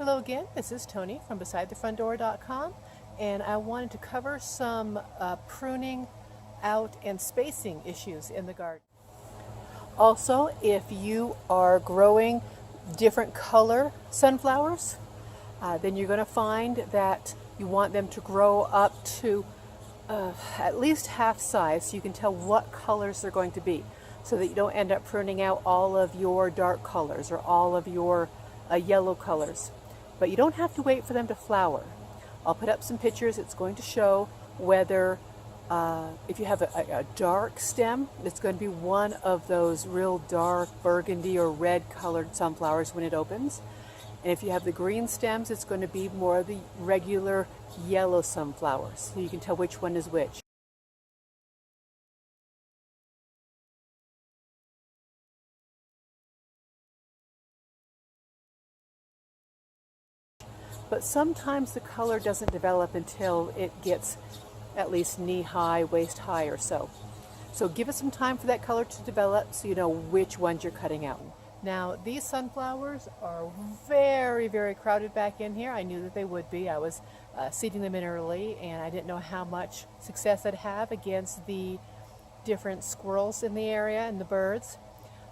Hello again, this is Tony from BesideTheFrontDoor.com, and I wanted to cover some pruning out and spacing issues in the garden. Also, if you are growing different color sunflowers, then you're going to find that you want them to grow up to at least half size so you can tell what colors they're going to be, so that you don't end up pruning out all of your dark colors or all of your yellow colors. But you don't have to wait for them to flower. I'll put up some pictures. It's going to show whether if you have a dark stem, it's going to be one of those real dark burgundy or red colored sunflowers when it opens. And if you have the green stems, it's going to be more of the regular yellow sunflowers. So you can tell which one is which. But sometimes the color doesn't develop until it gets at least knee-high, waist-high or so. So give it some time for that color to develop so you know which ones you're cutting out. Now, these sunflowers are very, very crowded back in here. I knew that they would be. I was seeding them in early, and I didn't know how much success I'd have against the different squirrels in the area and the birds,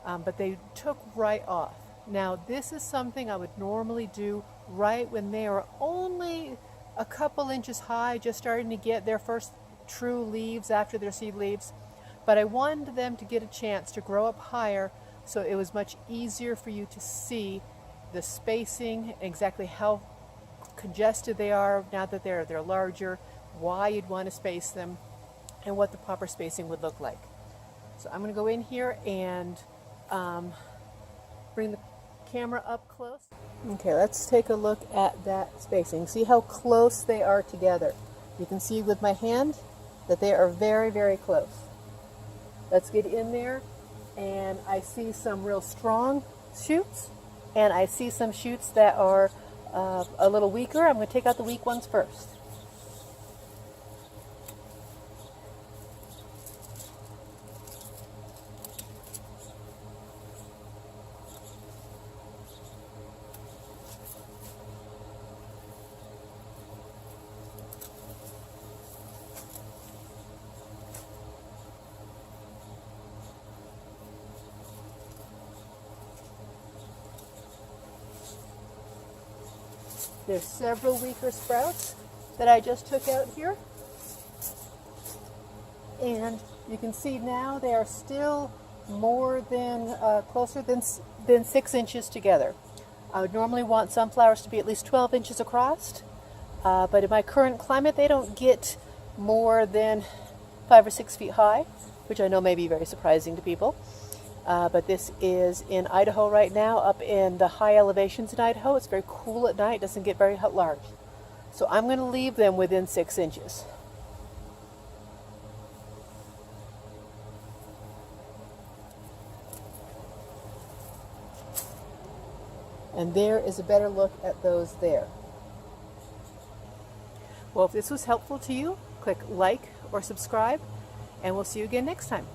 but they took right off. Now, this is something I would normally do right when they are only a couple inches high, just starting to get their first true leaves after their seed leaves. But I wanted them to get a chance to grow up higher, so it was much easier for you to see the spacing, exactly how congested they are now that they're larger, why you'd want to space them, and what the proper spacing would look like. So I'm going to go in here and bring the camera up close. Okay, let's take a look at that spacing. See how close they are together. You can see with my hand that they are very, very close. Let's get in there, and I see some real strong shoots, and I see some shoots that are a little weaker. I'm going to take out the weak ones first. There's several weaker sprouts that I just took out here. And you can see now they are still more than, closer than 6 inches together. I would normally want sunflowers to be at least 12 inches across, but in my current climate they don't get more than 5 or 6 feet high, which I know may be very surprising to people. But this is in Idaho right now, up in the high elevations in Idaho. It's very cool at night, doesn't get very large. So I'm going to leave them within 6 inches. And there is a better look at those there. Well, if this was helpful to you, click like or subscribe, and we'll see you again next time.